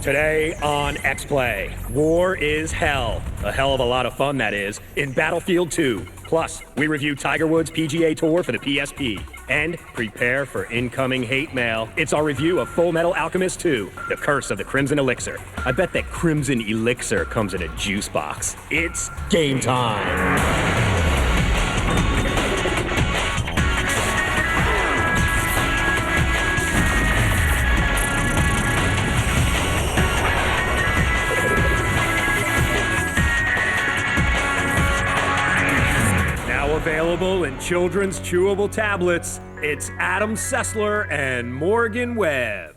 Today on X-Play, war is hell. A hell of a lot of fun, that is, in Battlefield 2. Plus, we review Tiger Woods PGA Tour for the PSP. And prepare for incoming hate mail. It's our review of Fullmetal Alchemist 2, The Curse of the Crimson Elixir. I bet that Crimson Elixir comes in a juice box. It's game time. Available in children's chewable tablets, it's Adam Sessler and Morgan Webb.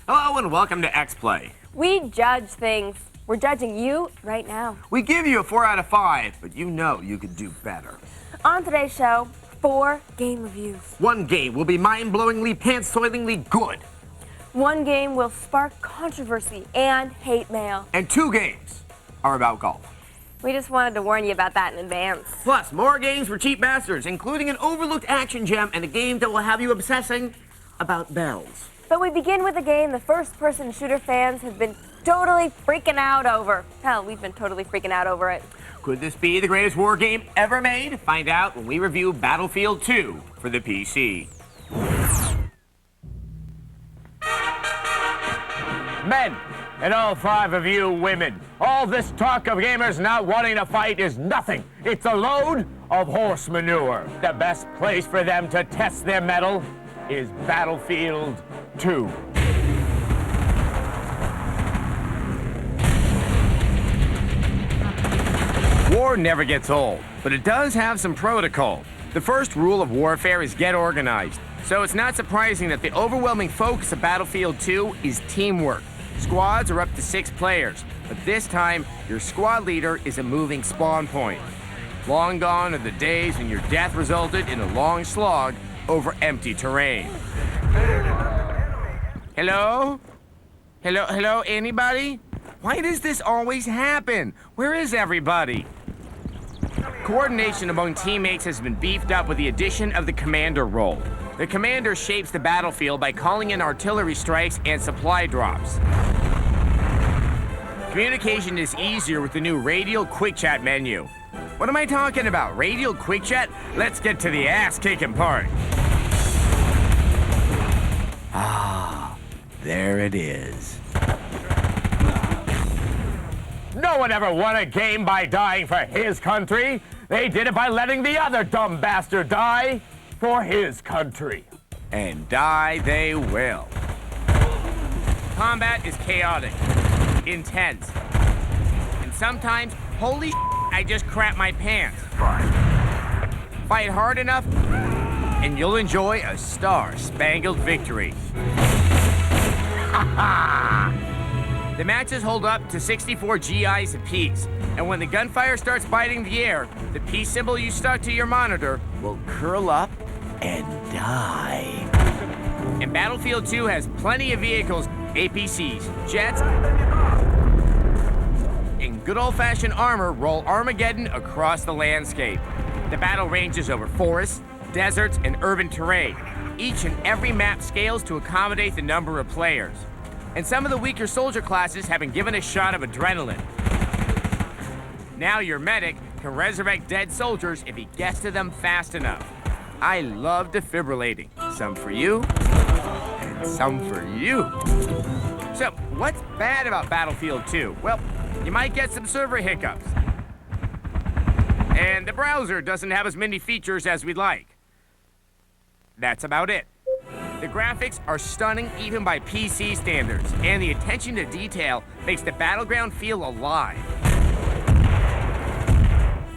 Hello and welcome to X-Play. We judge things. We're judging you right now. We give you a 4 out of 5, but you know you could do better. On today's show, 4 game reviews. 1 game will be mind-blowingly, pants-soilingly good. 1 game will spark controversy and hate mail. And 2 games are about golf. We just wanted to warn you about that in advance. Plus, more games for cheap bastards, including an overlooked action gem and a game that will have you obsessing about bells. But we begin with a game the first-person shooter fans have been totally freaking out over. Hell, we've been totally freaking out over it. Could this be the greatest war game ever made? Find out when we review Battlefield 2 for the PC. Men, and all 5 of you women, all this talk of gamers not wanting to fight is nothing. It's a load of horse manure. The best place for them to test their mettle is Battlefield 2. War never gets old, but it does have some protocol. The first rule of warfare is get organized. So it's not surprising that the overwhelming focus of Battlefield 2 is teamwork. Squads are up to 6 players, but this time, your squad leader is a moving spawn point. Long gone are the days when your death resulted in a long slog over empty terrain. Hello? Hello, anybody? Why does this always happen? Where is everybody? Coordination among teammates has been beefed up with the addition of the commander role. The commander shapes the battlefield by calling in artillery strikes and supply drops. Communication is easier with the new Radial Quick Chat menu. What am I talking about? Radial Quick Chat? Let's get to the ass-kicking part. Ah, there it is. No one ever won a game by dying for his country. They did it by letting the other dumb bastard die for his country. And die they will. Combat is chaotic, intense, and sometimes, holy I just crap my pants. Fight hard enough, and you'll enjoy a star-spangled victory. The matches hold up to 64 GIs apiece, and when the gunfire starts biting the air, the peace symbol you stuck to your monitor will curl up and die. And Battlefield 2 has plenty of vehicles, APCs, jets, and good old-fashioned armor roll Armageddon across the landscape. The battle ranges over forests, deserts, and urban terrain. Each and every map scales to accommodate the number of players. And some of the weaker soldier classes have been given a shot of adrenaline. Now your medic can resurrect dead soldiers if he gets to them fast enough. I love defibrillating. Some for you, and some for you. So, what's bad about Battlefield 2? Well, you might get some server hiccups. And the browser doesn't have as many features as we'd like. That's about it. The graphics are stunning even by PC standards, and the attention to detail makes the battleground feel alive.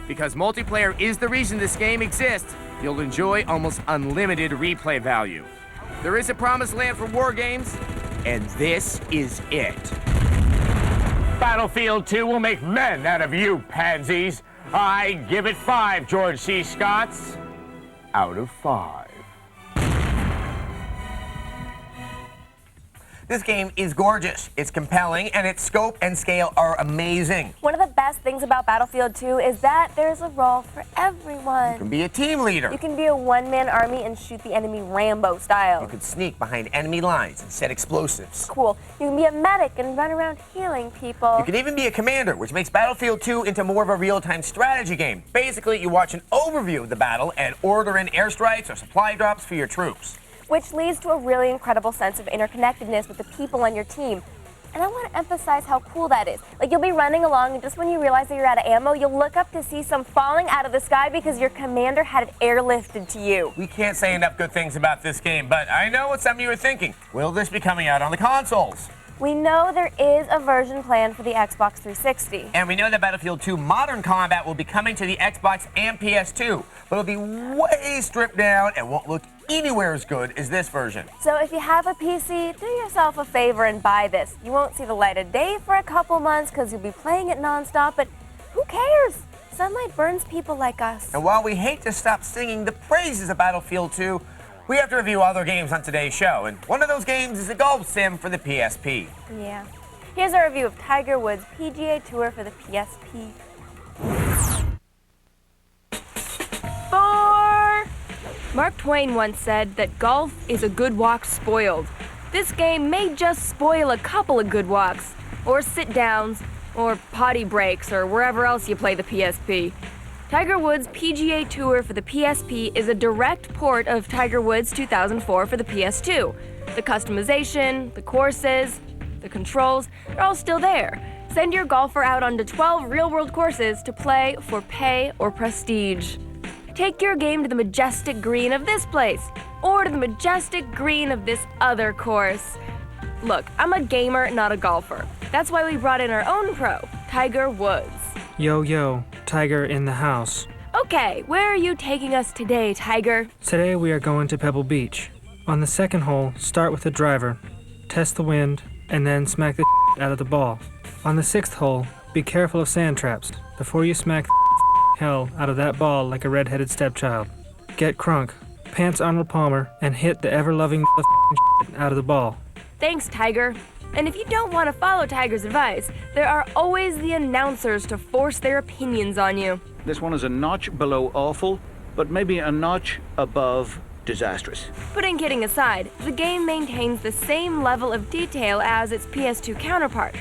Because multiplayer is the reason this game exists, you'll enjoy almost unlimited replay value. There is a promised land for war games, and this is it. Battlefield 2 will make men out of you, pansies. I give it 5 George C. Scotts out of 5. This game is gorgeous. It's compelling, and its scope and scale are amazing. One of the best things about Battlefield 2 is that there's a role for everyone. You can be a team leader. You can be a one-man army and shoot the enemy Rambo style. You can sneak behind enemy lines and set explosives. Cool. You can be a medic and run around healing people. You can even be a commander, which makes Battlefield 2 into more of a real-time strategy game. Basically, you watch an overview of the battle and order in airstrikes or supply drops for your troops. Which leads to a really incredible sense of interconnectedness with the people on your team. And I want to emphasize how cool that is. Like, you'll be running along, and just when you realize that you're out of ammo, you'll look up to see some falling out of the sky because your commander had it airlifted to you. We can't say enough good things about this game, but I know what some of you are thinking. Will this be coming out on the consoles? We know there is a version planned for the Xbox 360. And we know that Battlefield 2 Modern Combat will be coming to the Xbox and PS2, but it'll be way stripped down and won't look anywhere as good as this version. So if you have a PC, do yourself a favor and buy this. You won't see the light of day for a couple months because you'll be playing it nonstop, but who cares? Sunlight burns people like us. And while we hate to stop singing the praises of Battlefield 2, we have to review other games on today's show, and one of those games is a golf sim for the PSP. Yeah. Here's a review of Tiger Woods PGA Tour for the PSP. 4. Mark Twain once said that golf is a good walk spoiled. This game may just spoil a couple of good walks, or sit-downs, or potty breaks, or wherever else you play the PSP. Tiger Woods PGA Tour for the PSP is a direct port of Tiger Woods 2004 for the PS2. The customization, the courses, the controls, they're all still there. Send your golfer out onto 12 real-world courses to play for pay or prestige. Take your game to the majestic green of this place, or to the majestic green of this other course. Look, I'm a gamer, not a golfer. That's why we brought in our own pro, Tiger Woods. Yo, yo, Tiger in the house. Okay, where are you taking us today, Tiger? Today we are going to Pebble Beach. On the second hole, start with the driver, test the wind, and then smack the out of the ball. On the sixth hole, be careful of sand traps before you smack the hell out of that ball like a red-headed stepchild. Get crunk, pants Arnold Palmer, and hit the ever-loving out of the ball. Thanks, Tiger. And if you don't want to follow Tiger's advice, there are always the announcers to force their opinions on you. This one is a notch below awful, but maybe a notch above disastrous. Putting kidding aside, the game maintains the same level of detail as its PS2 counterpart.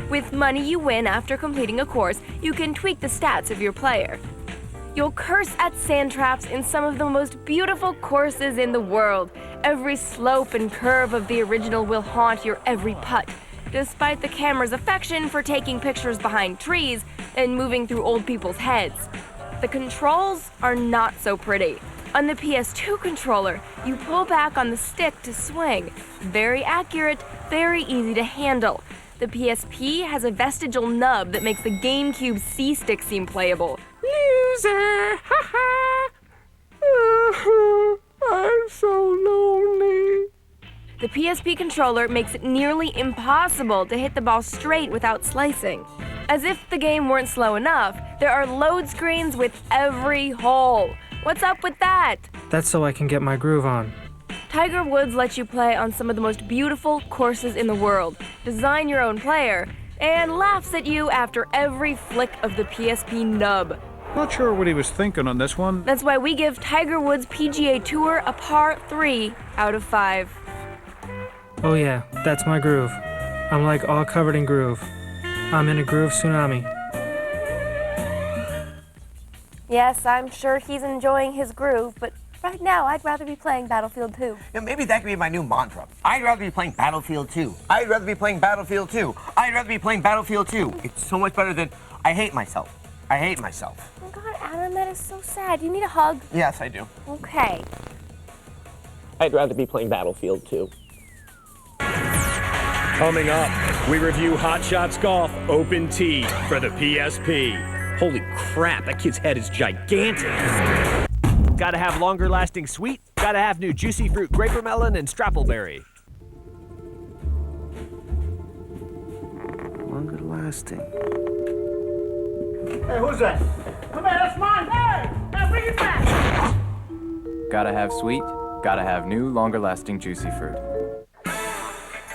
With money you win after completing a course, you can tweak the stats of your player. You'll curse at sand traps in some of the most beautiful courses in the world. Every slope and curve of the original will haunt your every putt, despite the camera's affection for taking pictures behind trees and moving through old people's heads. The controls are not so pretty. On the PS2 controller, you pull back on the stick to swing. Very accurate, very easy to handle. The PSP has a vestigial nub that makes the GameCube C-stick seem playable. Loser! Ha ha! I'm so lonely. The PSP controller makes it nearly impossible to hit the ball straight without slicing. As if the game weren't slow enough, there are load screens with every hole. What's up with that? That's so I can get my groove on. Tiger Woods lets you play on some of the most beautiful courses in the world, design your own player, and laughs at you after every flick of the PSP nub. Not sure what he was thinking on this one. That's why we give Tiger Woods PGA Tour a par 3 out of 5. Oh yeah, that's my groove. I'm like all covered in groove. I'm in a groove tsunami. Yes, I'm sure he's enjoying his groove, but right now I'd rather be playing Battlefield 2. Yeah, maybe that could be my new mantra. I'd rather be playing Battlefield 2. I'd rather be playing Battlefield 2. I'd rather be playing Battlefield 2. It's so much better than I hate myself. I hate myself. Oh my God, Adam, that is so sad. You need a hug? Yes, I do. Okay. I'd rather be playing Battlefield 2. Coming up, we review Hot Shots Golf Open Tee for the PSP. Holy crap, that kid's head is gigantic. Gotta have longer lasting sweet, gotta have new juicy fruit graper melon and strappleberry. Longer lasting. Hey, who's that? Come here, that's mine. Hey, now bring it back. Gotta have sweet, gotta have new, longer lasting juicy fruit.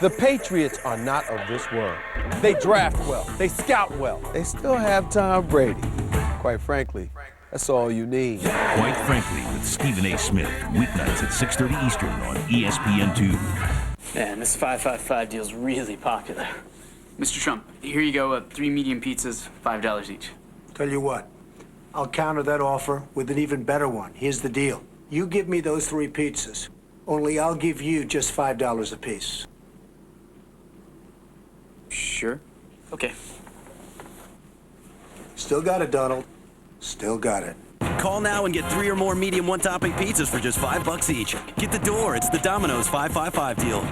The Patriots are not of this world. They draft well, they scout well. They still have Tom Brady. Quite frankly, that's all you need. Quite Frankly with Stephen A. Smith, weeknights at 6:30 Eastern on ESPN2. Man, this 555 deal's really popular. Mr. Trump, here you go, 3 medium pizzas, $5 each. Tell you what, I'll counter that offer with an even better one. Here's the deal. You give me those 3 pizzas, only I'll give you just $5 apiece. Sure. Okay. Still got it, Donald. Still got it. Call now and get 3 or more medium one-topping pizzas for just $5 each. Get the door. It's the Domino's 555 deal.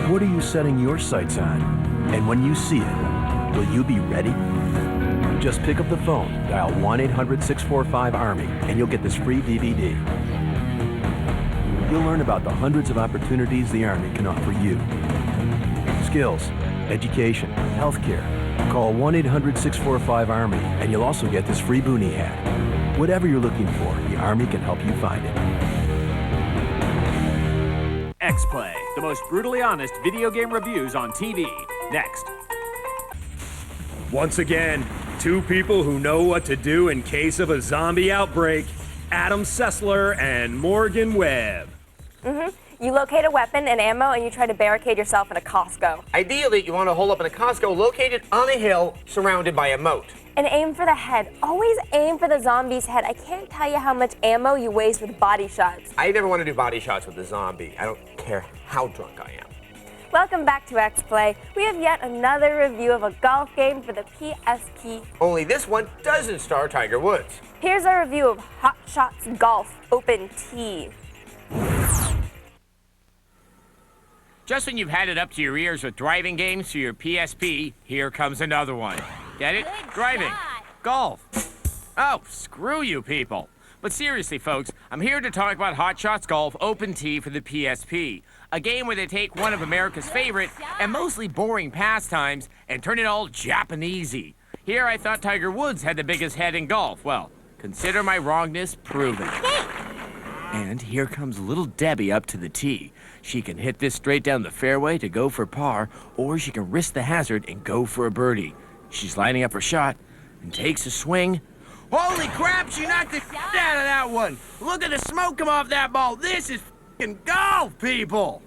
What are you setting your sights on? And when you see it, will you be ready? Just pick up the phone, dial 1-800-645-ARMY, and you'll get this free DVD. You'll learn about the hundreds of opportunities the Army can offer you. Skills, education, healthcare. Call 1-800-645-ARMY, and you'll also get this free boonie hat. Whatever you're looking for, the Army can help you find it. X-Play, the most brutally honest video game reviews on TV. Next. Once again, 2 people who know what to do in case of a zombie outbreak. Adam Sessler and Morgan Webb. You locate a weapon and ammo and you try to barricade yourself in a Costco. Ideally, you want to hole up in a Costco located on a hill surrounded by a moat. And aim for the head. Always aim for the zombie's head. I can't tell you how much ammo you waste with body shots. I never want to do body shots with a zombie. I don't care how drunk I am. Welcome back to X-Play. We have yet another review of a golf game for the PSP. Only this one doesn't star Tiger Woods. Here's our review of Hot Shots Golf Open Tee. Just when you've had it up to your ears with driving games for your PSP, here comes another one. Get it? Driving. Golf. Oh, screw you people. But seriously, folks, I'm here to talk about Hot Shots Golf Open Tee for the PSP. A game where they take one of America's favorite and mostly boring pastimes and turn it all Japanesey. Here I thought Tiger Woods had the biggest head in golf. Well, consider my wrongness proven. And here comes little Debbie up to the tee. She can hit this straight down the fairway to go for par, or she can risk the hazard and go for a birdie. She's lining up her shot and takes a swing. Holy crap, she knocked the shit out of that one. Look at the smoke come off that ball. This is f***ing golf, people.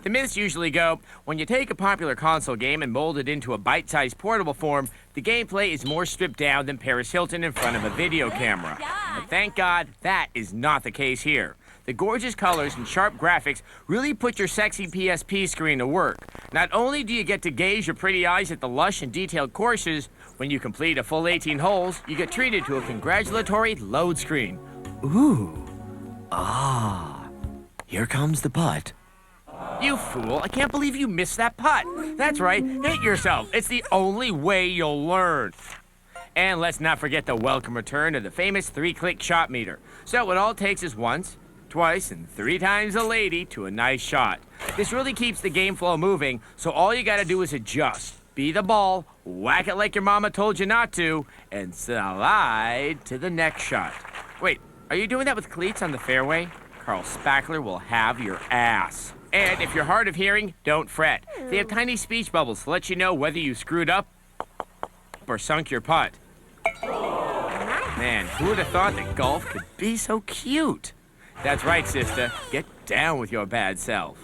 The myths usually go, when you take a popular console game and mold it into a bite-sized portable form, the gameplay is more stripped down than Paris Hilton in front of a video camera. But thank God that is not the case here. The gorgeous colors and sharp graphics really put your sexy PSP screen to work. Not only do you get to gaze your pretty eyes at the lush and detailed courses, when you complete a full 18 holes, you get treated to a congratulatory load screen. Ooh. Ah. Here comes the putt. You fool, I can't believe you missed that putt. That's right, hit yourself. It's the only way you'll learn. And let's not forget the welcome return of the famous 3-click shot meter. So it all takes is once, twice, and 3 times a lady to a nice shot. This really keeps the game flow moving, so all you gotta do is adjust. Be the ball, whack it like your mama told you not to, and slide to the next shot. Wait, are you doing that with cleats on the fairway? Carl Spackler will have your ass. And if you're hard of hearing, don't fret. They have tiny speech bubbles to let you know whether you screwed up or sunk your putt. Man, who would have thought that golf could be so cute? That's right, sister. Get down with your bad self.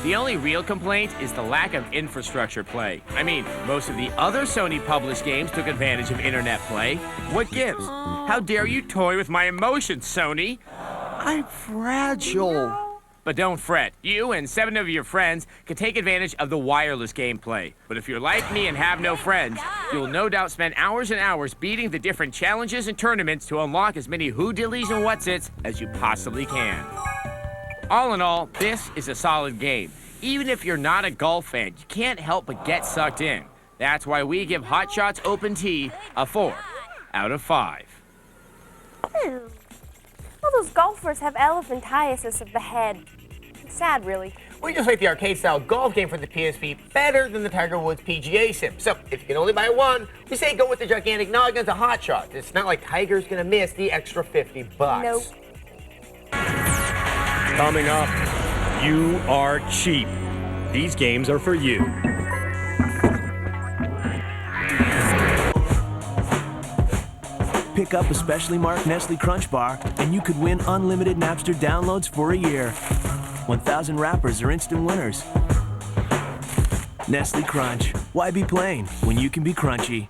The only real complaint is the lack of infrastructure play. I mean, most of the other Sony published games took advantage of internet play. What gives? How dare you toy with my emotions, Sony? I'm fragile. But don't fret. You and 7 of your friends can take advantage of the wireless gameplay. But if you're like me and have no friends, you'll no doubt spend hours and hours beating the different challenges and tournaments to unlock as many who-dillies and what's-its as you possibly can. All in all, this is a solid game. Even if you're not a golf fan, you can't help but get sucked in. That's why we give Hot Shots Open Tee a 4 out of 5. All those golfers have elephantiasis of the head. Sad, really. We just like the arcade-style golf game for the PSP better than the Tiger Woods PGA Sim. So, if you can only buy one, we say go with the gigantic noggins of Hot Shots. It's not like Tiger's gonna miss the extra $50. Nope. Coming up, you are cheap. These games are for you. Pick up a specially marked Nestle Crunch Bar, and you could win unlimited Napster downloads for a year. 1,000 rappers are instant winners. Nestle Crunch. Why be plain when you can be crunchy?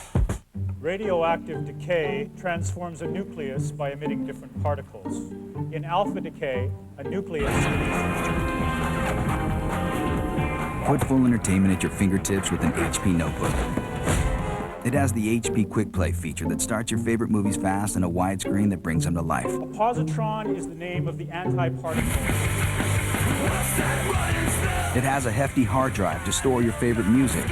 Radioactive decay transforms a nucleus by emitting different particles. In alpha decay, a nucleus... Put full entertainment at your fingertips with an HP notebook. It has the HP Quick Play feature that starts your favorite movies fast and a widescreen that brings them to life. A positron is the name of the antiparticle. It has a hefty hard drive to store your favorite music.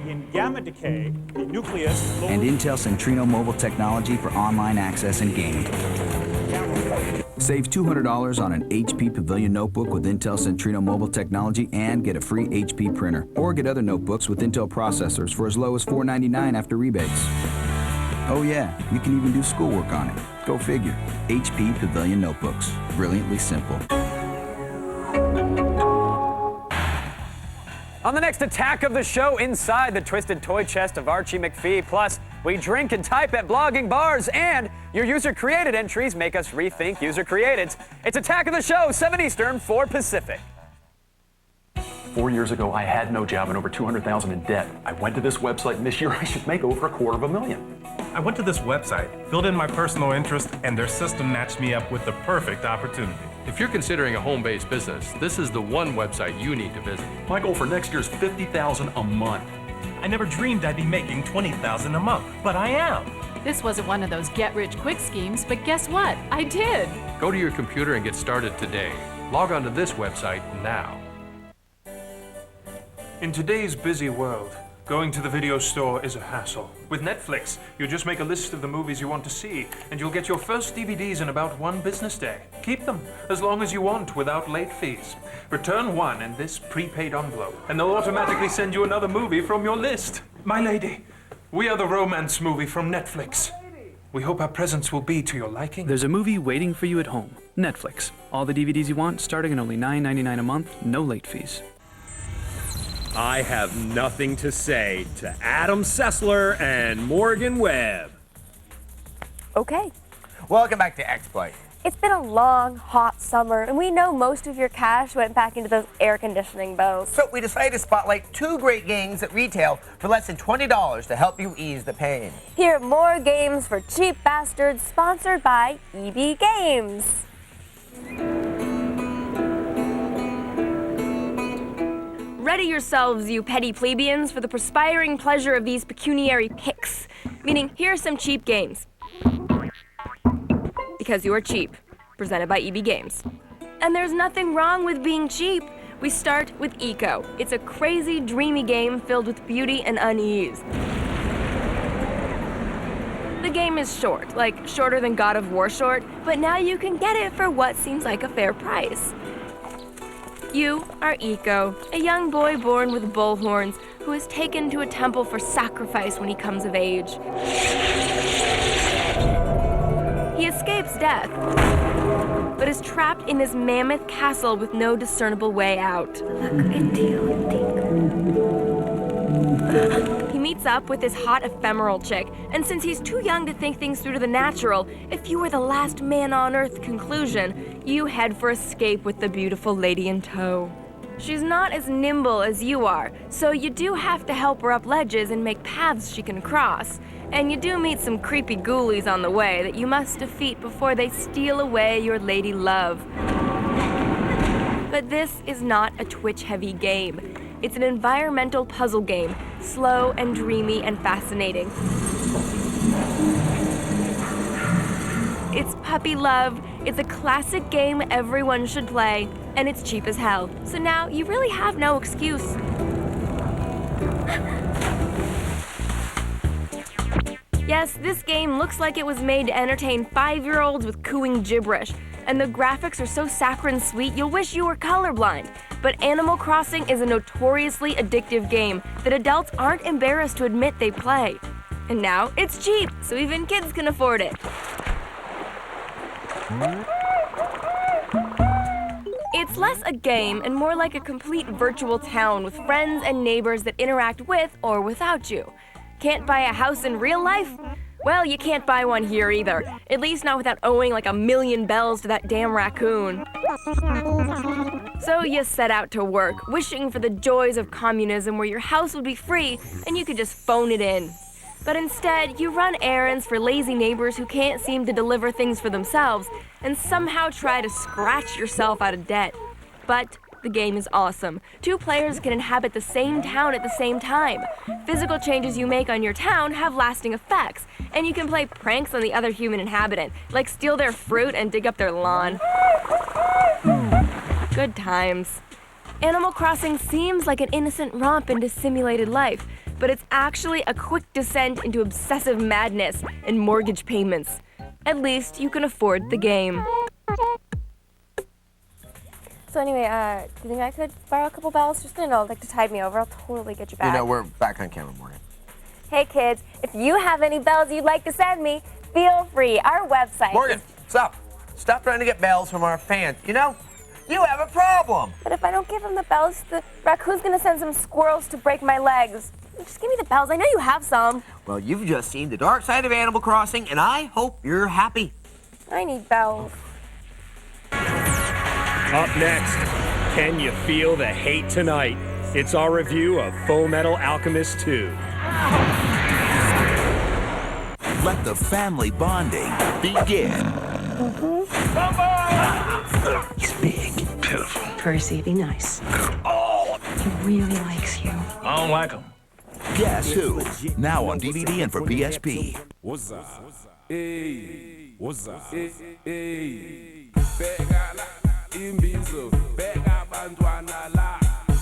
In gamma decay, the nucleus... And Intel Centrino mobile technology for online access and gaming. Save $200 on an HP Pavilion notebook with Intel Centrino mobile technology and get a free HP printer. Or get other notebooks with Intel processors for as low as $499 after rebates. Oh yeah, you can even do schoolwork on it. Go figure. HP Pavilion notebooks. Brilliantly simple. On the next attack of the show, inside the twisted toy chest of Archie McPhee, plus we drink and type at blogging bars, and your user-created entries make us rethink user-createds. It's Attack of the Show, 7 Eastern, 4 Pacific. 4 years ago, I had no job and over $200,000 in debt. I went to this website, and this year I should make over $250,000. I went to this website, filled in my personal interest, and their system matched me up with the perfect opportunity. If you're considering a home-based business, this is the one website you need to visit. My goal for next year is $50,000 a month. I never dreamed I'd be making $20,000 a month, but I am. This wasn't one of those get-rich-quick schemes, but guess what? I did. Go to your computer and get started today. Log on to this website now. In today's busy world, going to the video store is a hassle. With Netflix, you just make a list of the movies you want to see, and you'll get your first DVDs in about 1 business day. Keep them as long as you want without late fees. Return one in this prepaid envelope, and they'll automatically send you another movie from your list. My lady, we are the romance movie from Netflix. We hope our presents will be to your liking. There's a movie waiting for you at home. Netflix. All the DVDs you want, starting at only $9.99 a month, no late fees. I have nothing to say to Adam Sessler and Morgan Webb. Okay. Welcome back to X-Play. It's been a long, hot summer, and we know most of your cash went back into those air conditioning bills. So we decided to spotlight 2 great games that retail for less than $20 to help you ease the pain. Here are more games for cheap bastards, sponsored by EB Games. Ready yourselves, you petty plebeians, for the perspiring pleasure of these pecuniary picks. Meaning, here are some cheap games. Because you are cheap. Presented by EB Games. And there's nothing wrong with being cheap. We start with Eco. It's a crazy, dreamy game filled with beauty and unease. The game is short, like shorter than God of War short, but now you can get it for what seems like a fair price. You are Eco, a young boy born with bull horns who is taken to a temple for sacrifice when he comes of age. He escapes death, but is trapped in this mammoth castle with no discernible way out. He meets meets up with this hot ephemeral chick, and since he's too young to think things through to the natural, if you were the last man on Earth conclusion, you head for escape with the beautiful lady in tow. She's not as nimble as you are, so you do have to help her up ledges and make paths she can cross. And you do meet some creepy ghoulies on the way that you must defeat before they steal away your lady love. But this is not a Twitch-heavy game. It's an environmental puzzle game, slow and dreamy and fascinating. It's puppy love, it's a classic game everyone should play, and it's cheap as hell. So now you really have no excuse. Yes, this game looks like it was made to entertain 5-year-olds with cooing gibberish, and the graphics are so saccharine sweet you'll wish you were colorblind. But Animal Crossing is a notoriously addictive game that adults aren't embarrassed to admit they play. And now it's cheap, so even kids can afford it. It's less a game and more like a complete virtual town with friends and neighbors that interact with or without you. Can't buy a house in real life? Well, you can't buy one here either. At least not without owing like 1,000,000 bells to that damn raccoon. So you set out to work, wishing for the joys of communism where your house would be free and you could just phone it in. But instead, you run errands for lazy neighbors who can't seem to deliver things for themselves and somehow try to scratch yourself out of debt. But the game is awesome. 2 players can inhabit the same town at the same time. Physical changes you make on your town have lasting effects, and you can play pranks on the other human inhabitant, like steal their fruit and dig up their lawn. Good times. Animal Crossing seems like an innocent romp into simulated life, but it's actually a quick descent into obsessive madness and mortgage payments. At least you can afford the game. So anyway, do you think I could borrow a couple bells? Just like to tide me over. I'll totally get you back. You know, we're back on camera, Morgan. Hey kids, if you have any bells you'd like to send me, feel free. Our website. Morgan, stop. Stop trying to get bells from our fans. You know, you have a problem. But if I don't give them the bells, the raccoon's gonna send some squirrels to break my legs. Just give me the bells. I know you have some. Well, you've just seen the dark side of Animal Crossing, and I hope you're happy. I need bells. Up next, can you feel the hate tonight? It's our review of Fullmetal Alchemist 2. Let the family bonding begin. He's big, pitiful. Percy, be nice. He really likes you. I don't like him. Guess Who? Now on DVD and for PSP. What's up? Hey, what's up? Hey, imbizo, beka bantwana la,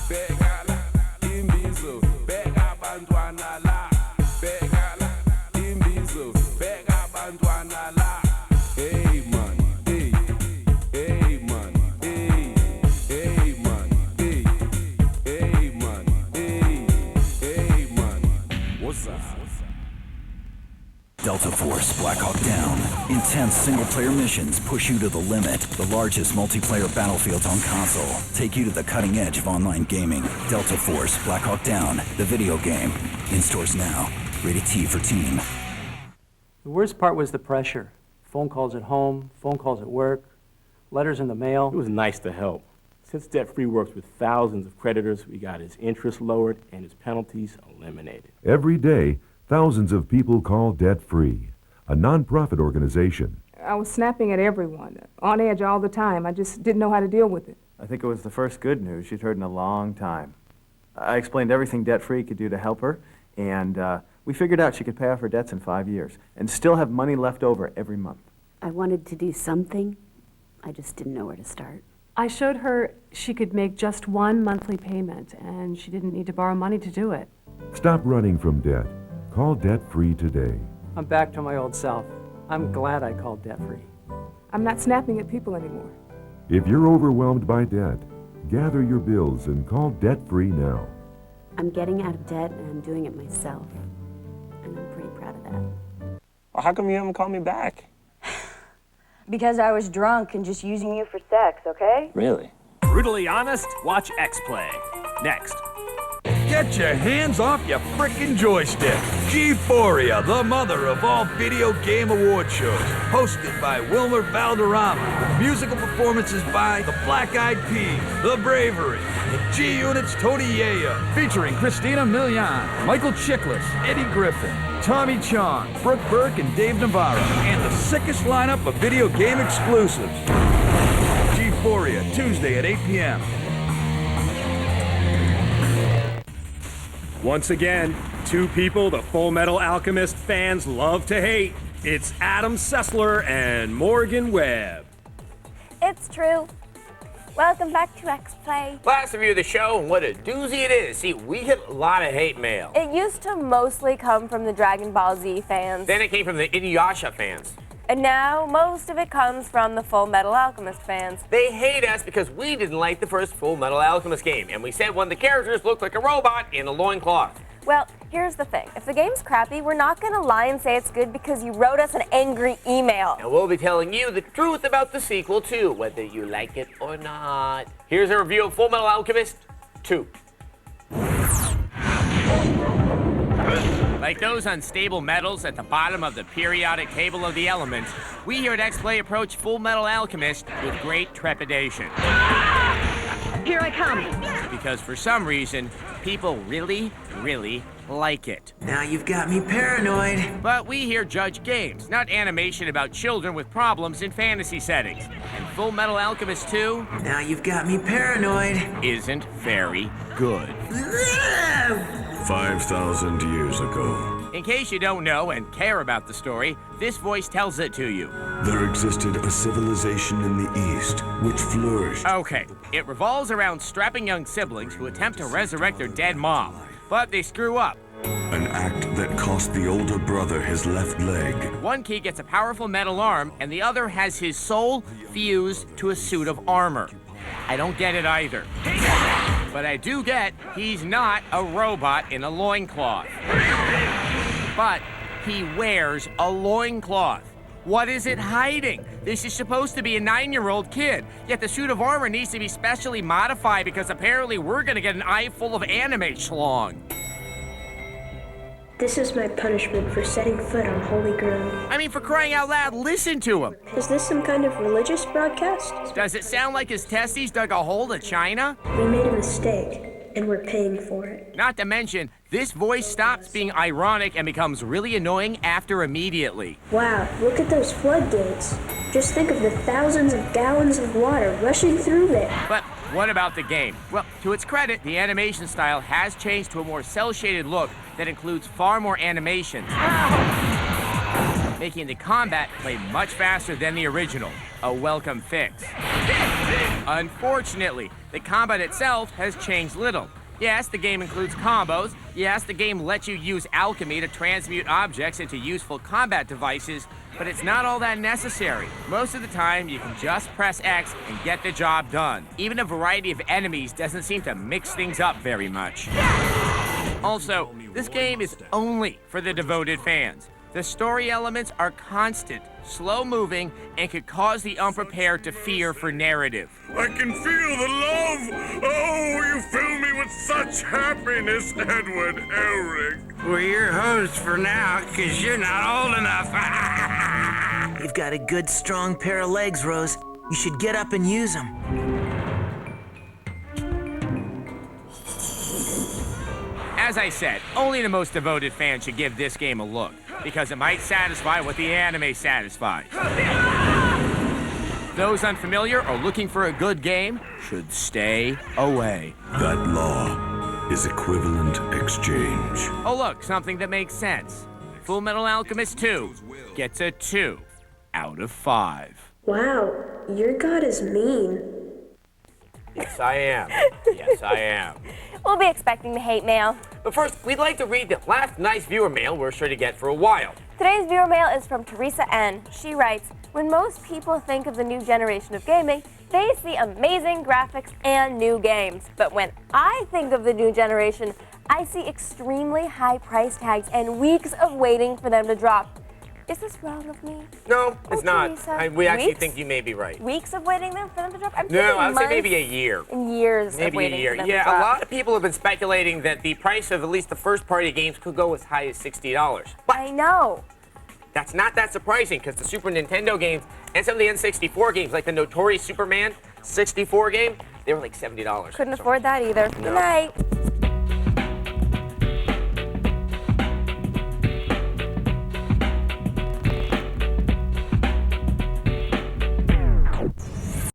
beka la, imbizo, beka bantwana la, beka la, imbizo, beka bantwana la. Hey man, hey, hey man, hey, hey man, hey, hey man, hey man. What's up? Delta Force Black Hawk Down. Intense single-player missions push you to the limit. The largest multiplayer battlefields on console take you to the cutting edge of online gaming. Delta Force Black Hawk Down, the video game. In stores now. Rated T for teen. The worst part was the pressure. Phone calls at home, phone calls at work, letters in the mail. It was nice to help. Since Debt Free works with thousands of creditors, we got his interest lowered and his penalties eliminated. Every day, thousands of people call Debt Free, a nonprofit organization. I was snapping at everyone, on edge all the time. I just didn't know how to deal with it. I think it was the first good news she'd heard in a long time. I explained everything Debt Free could do to help her, and we figured out she could pay off her debts in 5 years and still have money left over every month. I wanted to do something. I just didn't know where to start. I showed her she could make just one monthly payment, and she didn't need to borrow money to do it. Stop running from debt. Call Debt Free today. I'm back to my old self. I'm glad I called Debt Free. I'm not snapping at people anymore. If you're overwhelmed by debt, gather your bills and call Debt Free now. I'm getting out of debt, and I'm doing it myself. And I'm pretty proud of that. Well, how come you haven't called me back? Because I was drunk and just using you for sex, okay? Really? Brutally honest? Watch X Play. Next. Get your hands off your frickin' joystick. G4ia, the mother of all video game award shows. Hosted by Wilmer Valderrama. Musical performances by the Black Eyed Peas, The Bravery, and G-Unit's Tony Yayo. Featuring Christina Milian, Michael Chiklis, Eddie Griffin, Tommy Chong, Brooke Burke, and Dave Navarro. And the sickest lineup of video game exclusives. G4ia, Tuesday at 8 p.m. Once again, two people the Fullmetal Alchemist fans love to hate. It's Adam Sessler and Morgan Webb. It's true. Welcome back to X-Play. Last review of the show, and what a doozy it is. See, we get a lot of hate mail. It used to mostly come from the Dragon Ball Z fans. Then it came from the Inuyasha fans. And now, most of it comes from the Fullmetal Alchemist fans. They hate us because we didn't like the first Fullmetal Alchemist game, and we said one of the characters looked like a robot in a loincloth. Well, here's the thing. If the game's crappy, we're not gonna lie and say it's good because you wrote us an angry email. And we'll be telling you the truth about the sequel, too, whether you like it or not. Here's a review of Fullmetal Alchemist 2. Like those unstable metals at the bottom of the periodic table of the elements, we here at X-Play approach Fullmetal Alchemist with great trepidation. Here I come. Because for some reason, people really like it. Now you've got me paranoid. But we here judge games, not animation about children with problems in fantasy settings. And Fullmetal Alchemist 2... Now you've got me paranoid. ...isn't very good. 5,000 years ago, in case you don't know and care about the story, this voice tells it to you. there existed a civilization in the East which flourished. Okay, it revolves around strapping young siblings who attempt to resurrect their dead mom, but they screw up. An act that cost the older brother his left leg. One kid gets a powerful metal arm, and the other has his soul fused to a suit of armor. I don't get it either. But I do get he's not a robot in a loincloth. But he wears a loincloth. What is it hiding? This is supposed to be a 9-year-old kid, yet the suit of armor needs to be specially modified because apparently we're gonna get an eye full of anime schlong. This is my punishment for setting foot on holy ground. I mean, for crying out loud, listen to him. Is this some kind of religious broadcast? Does it sound like his testes dug a hole to China? We made a mistake, and we're paying for it. Not to mention, this voice stops being ironic and becomes really annoying after immediately. Wow, look at those floodgates. Just think of the thousands of gallons of water rushing through there. But what about the game? Well, to its credit, the animation style has changed to a more cel-shaded look that includes far more animations, making the combat play much faster than the original. A welcome fix. Unfortunately, the combat itself has changed little. Yes, the game includes combos. Yes, the game lets you use alchemy to transmute objects into useful combat devices, but it's not all that necessary. Most of the time, you can just press X and get the job done. Even a variety of enemies doesn't seem to mix things up very much. Also, this game is only for the devoted fans. The story elements are constant, slow-moving, and could cause the unprepared to fear for narrative. I can feel the love! Oh, you fill me with such happiness, Edward Elric. We're your hosts for now, because you're not old enough. You've got a good, strong pair of legs, Rose. You should get up and use them. As I said, only the most devoted fans should give this game a look, because it might satisfy what the anime satisfies. Those unfamiliar or looking for a good game should stay away. That law is equivalent exchange. Oh look, something that makes sense. Fullmetal Alchemist 2 gets a 2 out of 5. Wow, your god is mean. Yes, I am. Yes, I am. We'll be expecting the hate mail. But first, we'd like to read the last nice viewer mail we're sure to get for a while. Today's viewer mail is from Teresa N. She writes, when most people think of the new generation of gaming, they see amazing graphics and new games. But when I think of the new generation, I see extremely high price tags and weeks of waiting for them to drop. Is this wrong of me? No, it's not. Teresa. We actually Weeks? think you may be right. Weeks of waiting for them to drop? I'm No, thinking I would say months maybe a year. and years of Maybe a waiting year. for them Yeah, to drop. a lot of people have been speculating that the price of at least the first-party games could go as high as $60. But I know. that's not that surprising because the Super Nintendo games and some of the N64 games, like the notorious Superman 64 game, they were like $70. Couldn't afford that either. Good night.